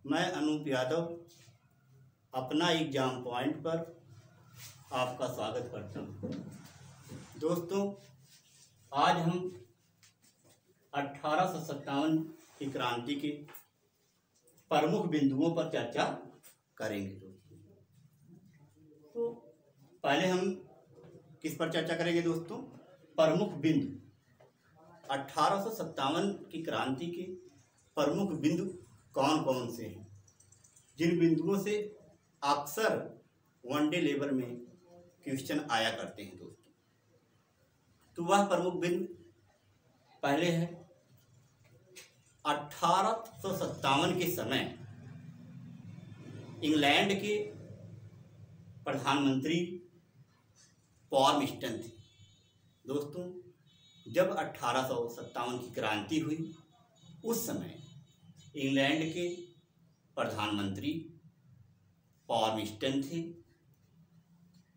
मैं अनूप यादव अपना exam point पर आपका स्वागत करता हूँ। दोस्तों, आज हम 1857 की क्रांति के प्रमुख बिंदुओं पर चर्चा करेंगे। दोस्तों, तो पहले हम किस पर चर्चा करेंगे दोस्तों? प्रमुख बिंदु। 1857 की क्रांति के प्रमुख बिंदु कौन कौन से हैं, जिन बिंदुओं से अक्सर वनडे लेवल में क्वेश्चन आया करते हैं दोस्तों। तो वह प्रमुख बिंदु पहले है 1857 के समय इंग्लैंड के प्रधानमंत्री पॉर्मस्टन थे। दोस्तों, जब 1857 की क्रांति हुई उस समय इंग्लैंड के प्रधानमंत्री पॉर्मस्टन थे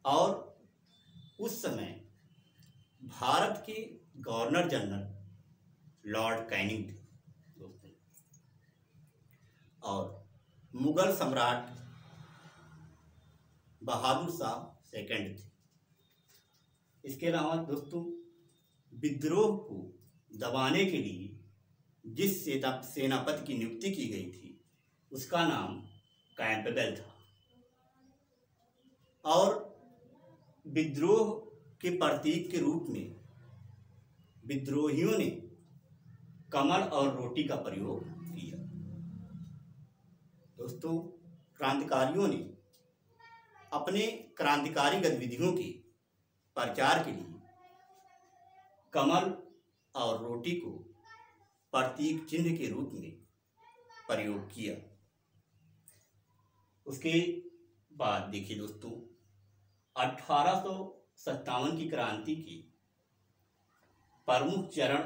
और उस समय भारत के गवर्नर जनरल लॉर्ड कैनिंग थे दोस्तों, और मुगल सम्राट बहादुर शाह सेकंड थे। इसके अलावा दोस्तों, विद्रोह को दबाने के लिए जिस सेनापति की नियुक्ति की गई थी उसका नाम कैंपबेल था, और विद्रोह के प्रतीक के रूप में विद्रोहियों ने कमल और रोटी का प्रयोग किया। दोस्तों, क्रांतिकारियों ने अपने क्रांतिकारी गतिविधियों के प्रचार के लिए कमल और रोटी को प्रतीक चिन्ह के रूप में प्रयोग किया। उसके बाद देखिए दोस्तों, 1857 की क्रांति के प्रमुख चरण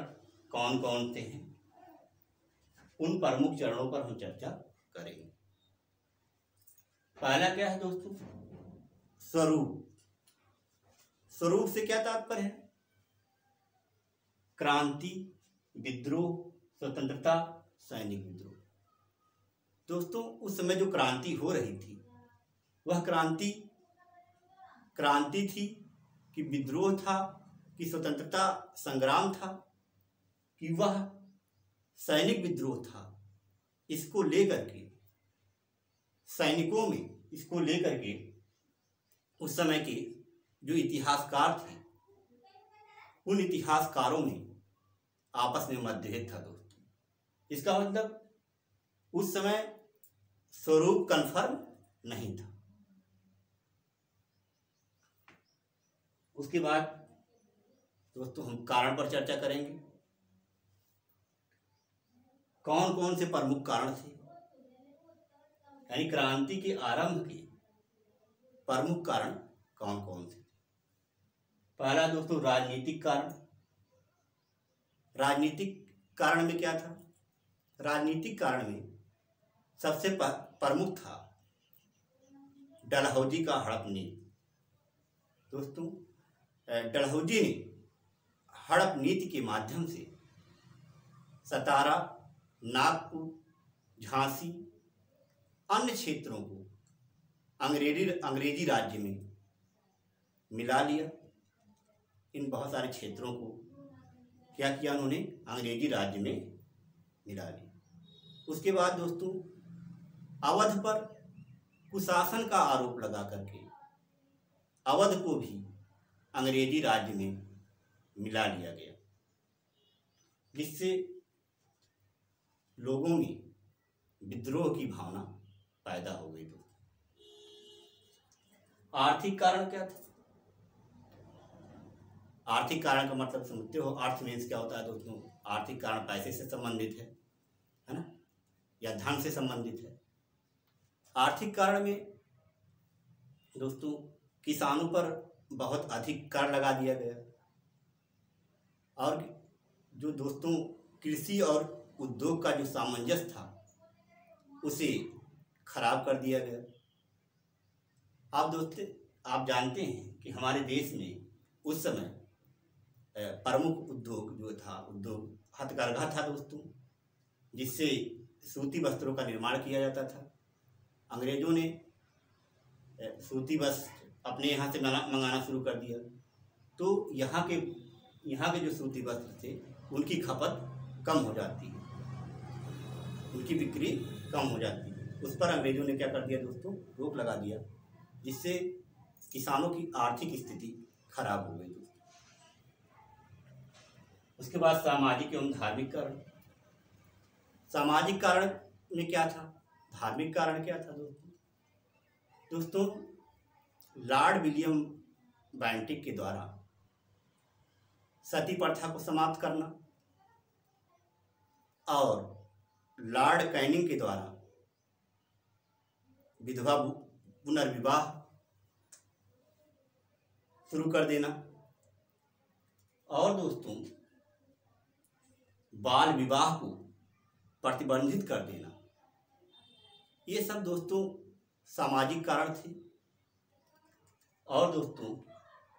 कौन कौन से हैं, उन प्रमुख चरणों पर हम चर्चा करेंगे। पहला क्या है दोस्तों? स्वरूप। स्वरूप से क्या तात्पर्य है? क्रांति, विद्रोह, स्वतंत्रता, सैनिक विद्रोह। दोस्तों, उस समय जो क्रांति हो रही थी वह क्रांति थी कि विद्रोह था, कि स्वतंत्रता संग्राम था, कि वह सैनिक विद्रोह था। इसको लेकर के सैनिकों में इसको लेकर के उस समय के जो इतिहासकार थे उन इतिहासकारों में आपस में मतभेद था दोस्तों। इसका मतलब उस समय स्वरूप कन्फर्म नहीं था। उसके बाद दोस्तों हम कारण पर चर्चा करेंगे। कौन कौन से प्रमुख कारण थे, यानी क्रांति के आरंभ के प्रमुख कारण कौन कौन से थे? पहला दोस्तों राजनीतिक कारण। राजनीतिक कारण में क्या था? राजनीतिक कारण में सबसे प्रमुख था डलहौजी का हड़प नीति। दोस्तों, डलहौजी ने हड़प नीति के माध्यम से सतारा, नागपुर, झांसी, अन्य क्षेत्रों को अंग्रेजी राज्य में मिला लिया। इन बहुत सारे क्षेत्रों को क्या किया उन्होंने? अंग्रेजी राज्य में मिला लिया। उसके बाद दोस्तों, अवध पर कुशासन का आरोप लगा करके अवध को भी अंग्रेजी राज्य में मिला लिया गया, जिससे लोगों में विद्रोह की भावना पैदा हो गई। दोस्तों, आर्थिक कारण क्या था? आर्थिक कारण का मतलब समझते हो? अर्थ मीन्स क्या होता है दोस्तों? आर्थिक कारण पैसे से संबंधित है ना, या धन से संबंधित है। आर्थिक कारण में दोस्तों किसानों पर बहुत अधिक कर लगा दिया गया, और जो दोस्तों कृषि और उद्योग का जो सामंजस्य था उसे खराब कर दिया गया। आप जानते हैं कि हमारे देश में उस समय प्रमुख उद्योग जो था, उद्योग हथकरघा था दोस्तों, जिससे सूती वस्त्रों का निर्माण किया जाता था। अंग्रेजों ने सूती वस्त्र अपने यहाँ से मंगाना शुरू कर दिया, तो यहाँ के जो सूती वस्त्र थे उनकी खपत कम हो जाती है, उनकी बिक्री कम हो जाती है। उस पर अंग्रेजों ने क्या कर दिया दोस्तों, रोक लगा दिया, जिससे किसानों की आर्थिक स्थिति खराब हो गई दोस्तों। उसके बाद सामाजिक एवं धार्मिक कारण। सामाजिक कारण में क्या था, धार्मिक कारण क्या था दोस्तों? लॉर्ड विलियम बेंटिक के द्वारा सती प्रथा को समाप्त करना और लॉर्ड कैनिंग के द्वारा विधवा पुनर्विवाह शुरू कर देना और दोस्तों बाल विवाह को प्रतिबंधित कर देना, ये सब दोस्तों सामाजिक कारण थे। और दोस्तों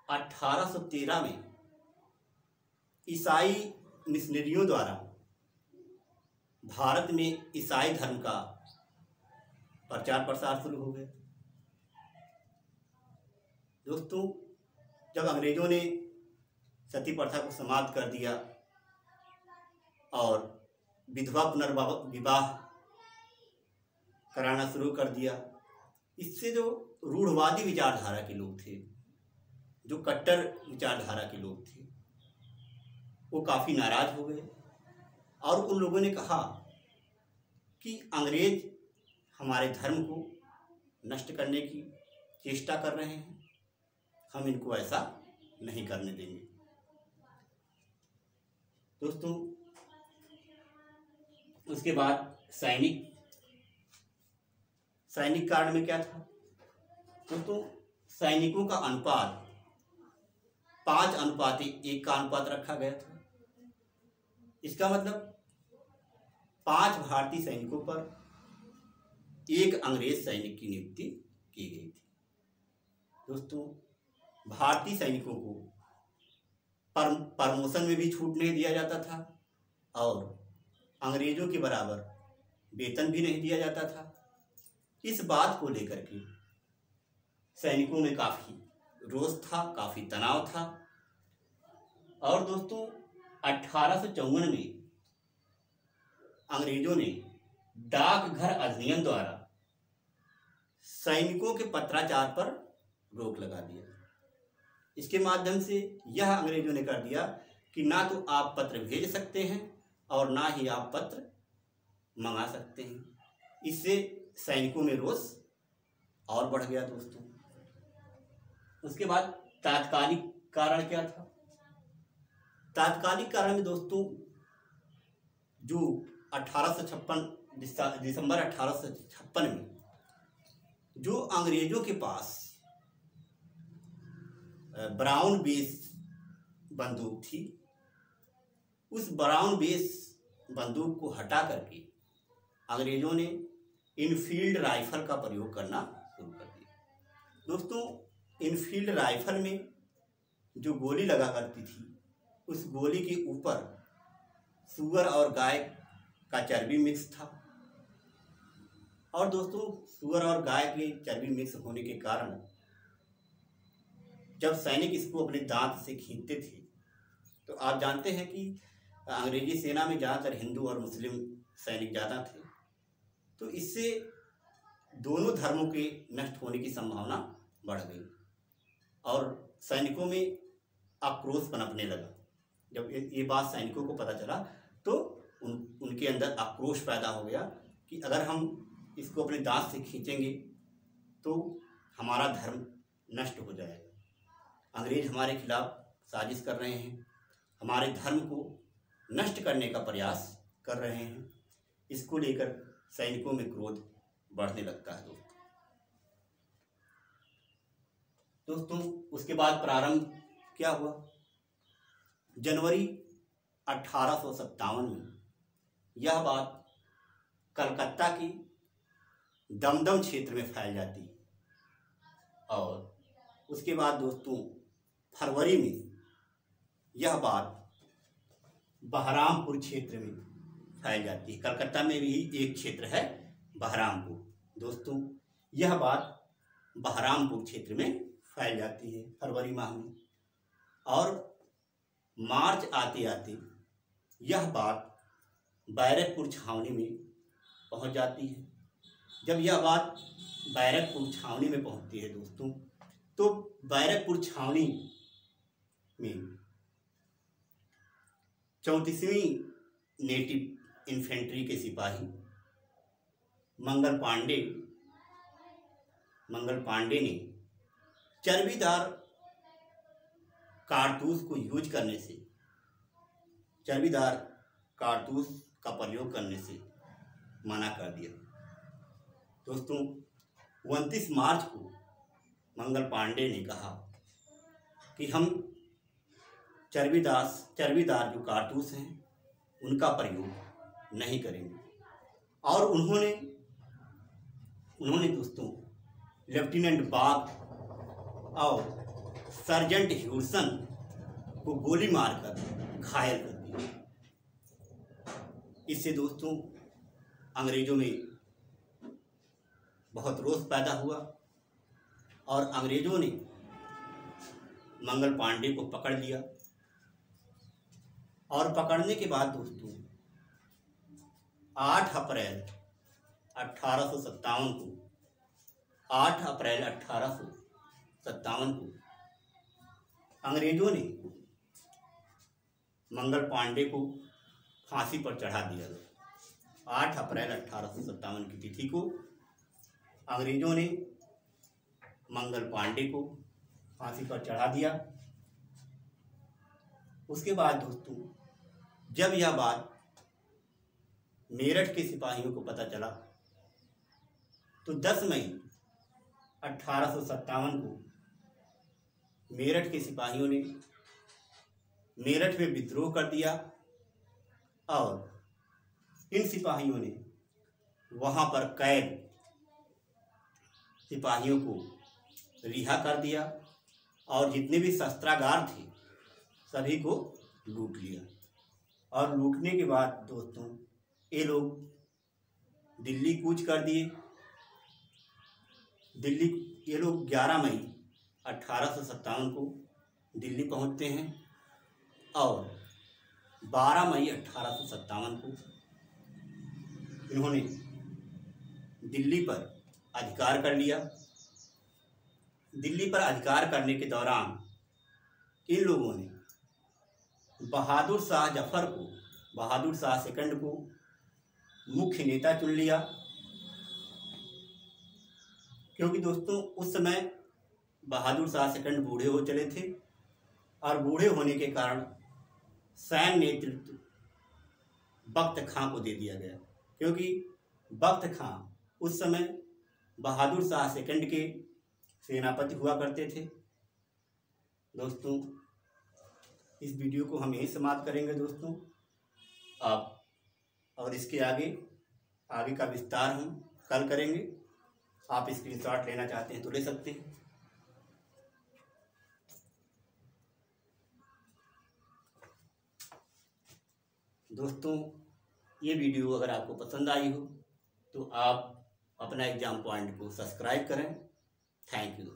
1813 में ईसाई मिशनरियों द्वारा भारत में ईसाई धर्म का प्रचार प्रसार शुरू हो गया। दोस्तों जब अंग्रेजों ने सती प्रथा को समाप्त कर दिया और विधवा पुनर्विवाह कराना शुरू कर दिया, इससे जो रूढ़वादी विचारधारा के लोग थे, जो कट्टर विचारधारा के लोग थे, वो काफ़ी नाराज हो गए और उन लोगों ने कहा कि अंग्रेज हमारे धर्म को नष्ट करने की चेष्टा कर रहे हैं, हम इनको ऐसा नहीं करने देंगे। दोस्तों उसके बाद सैनिक कारण में क्या था दोस्तों? सैनिकों का अनुपात 5:1 का अनुपात रखा गया था। इसका मतलब 5 भारतीय सैनिकों पर 1 अंग्रेज सैनिक की नियुक्ति की गई थी। दोस्तों भारतीय सैनिकों को प्रमोशन में भी छूट नहीं दिया जाता था और अंग्रेजों के बराबर वेतन भी नहीं दिया जाता था। इस बात को लेकर के सैनिकों में काफ़ी रोष था, काफ़ी तनाव था। और दोस्तों 1854 में अंग्रेजों ने डाकघर अधिनियम द्वारा सैनिकों के पत्राचार पर रोक लगा दिया। इसके माध्यम से यह अंग्रेजों ने कर दिया कि ना तो आप पत्र भेज सकते हैं और ना ही आप पत्र मंगा सकते हैं। इससे सैनिकों में रोष और बढ़ गया दोस्तों। उसके बाद तात्कालिक कारण क्या था? तात्कालिक कारण में दोस्तों जो 1856 दिसंबर 1856 में जो अंग्रेजों के पास ब्राउन बेस बंदूक थी, उस ब्राउन बेस बंदूक को हटा करके अंग्रेजों ने इनफील्ड राइफल का प्रयोग करना शुरू कर दिया। दोस्तों इनफील्ड राइफल में जो गोली लगा करती थी, उस गोली के ऊपर सूअर और गाय का चर्बी मिक्स था। और दोस्तों सूअर और गाय के चर्बी मिक्स होने के कारण जब सैनिक इसको अपने दांत से खींचते थे, तो आप जानते हैं कि अंग्रेजी सेना में ज़्यादातर हिंदू और मुस्लिम सैनिक ज़्यादा थे, तो इससे दोनों धर्मों के नष्ट होने की संभावना बढ़ गई और सैनिकों में आक्रोश पनपने लगा। जब ये बात सैनिकों को पता चला तो उनके अंदर आक्रोश पैदा हो गया कि अगर हम इसको अपने दांत से खींचेंगे तो हमारा धर्म नष्ट हो जाएगा, अंग्रेज हमारे खिलाफ साजिश कर रहे हैं, हमारे धर्म को नष्ट करने का प्रयास कर रहे हैं। इसको लेकर सैनिकों में क्रोध बढ़ने लगता है दोस्तों। उसके बाद प्रारंभ क्या हुआ? जनवरी 1857 में यह बात कलकत्ता की दमदम क्षेत्र में फैल जाती और उसके बाद दोस्तों फरवरी में यह बात बहरामपुर क्षेत्र में फैल जाती है। कलकत्ता में भी एक क्षेत्र है बहरामपुर। दोस्तों यह बात बहरामपुर क्षेत्र में फैल जाती है फरवरी माह में, और मार्च आते आते यह बात बैरकपुर छावनी में पहुंच जाती है। जब यह बात बैरकपुर छावनी में पहुंचती है दोस्तों, तो बैरकपुर छावनी में 34वीं नेटिव इन्फेंट्री के सिपाही मंगल पांडे ने चर्बीदार कारतूस को यूज करने से, चर्बीदार कारतूस का प्रयोग करने से मना कर दिया। दोस्तों 29 मार्च को मंगल पांडे ने कहा कि हम चर्बीदार जो कारतूस हैं उनका प्रयोग नहीं करेंगे, और उन्होंने दोस्तों लेफ्टिनेंट बाग और सर्जेंट ह्यूसन को गोली मारकर घायल कर दिया। इससे दोस्तों अंग्रेजों में बहुत रोष पैदा हुआ, और अंग्रेजों ने मंगल पांडे को पकड़ लिया। और पकड़ने के बाद दोस्तों 8 अप्रैल 1857 को अंग्रेजों ने मंगल पांडे को फांसी पर चढ़ा दिया। 8 अप्रैल 1857 की तिथि को अंग्रेजों ने मंगल पांडे को फांसी पर चढ़ा दिया। उसके बाद दोस्तों जब यह बात मेरठ के सिपाहियों को पता चला, तो 10 मई 1857 को मेरठ के सिपाहियों ने मेरठ में विद्रोह कर दिया, और इन सिपाहियों ने वहां पर कैद सिपाहियों को रिहा कर दिया, और जितने भी शस्त्रागार थे सभी को लूट लिया। और लूटने के बाद दोस्तों ये लोग दिल्ली कूच कर दिए। ये लोग 11 मई 1857 को दिल्ली पहुंचते हैं, और 12 मई 1857 को इन्होंने दिल्ली पर अधिकार कर लिया। दिल्ली पर अधिकार करने के दौरान इन लोगों ने बहादुर शाह सेकंड को मुख्य नेता चुन लिया, क्योंकि दोस्तों उस समय बहादुर शाह सेकंड बूढ़े हो चले थे, और बूढ़े होने के कारण सैन्य नेतृत्व बख्त खां को दे दिया गया, क्योंकि बख्त खां उस समय बहादुर शाह सेकंड के सेनापति हुआ करते थे। दोस्तों इस वीडियो को हम यहीं समाप्त करेंगे दोस्तों। आप और इसके आगे का विस्तार हम कल करेंगे। आप स्क्रीनशॉट लेना चाहते हैं तो ले सकते हैं। दोस्तों ये वीडियो अगर आपको पसंद आई हो तो आप अपना एग्जाम पॉइंट को सब्सक्राइब करें। Thank you.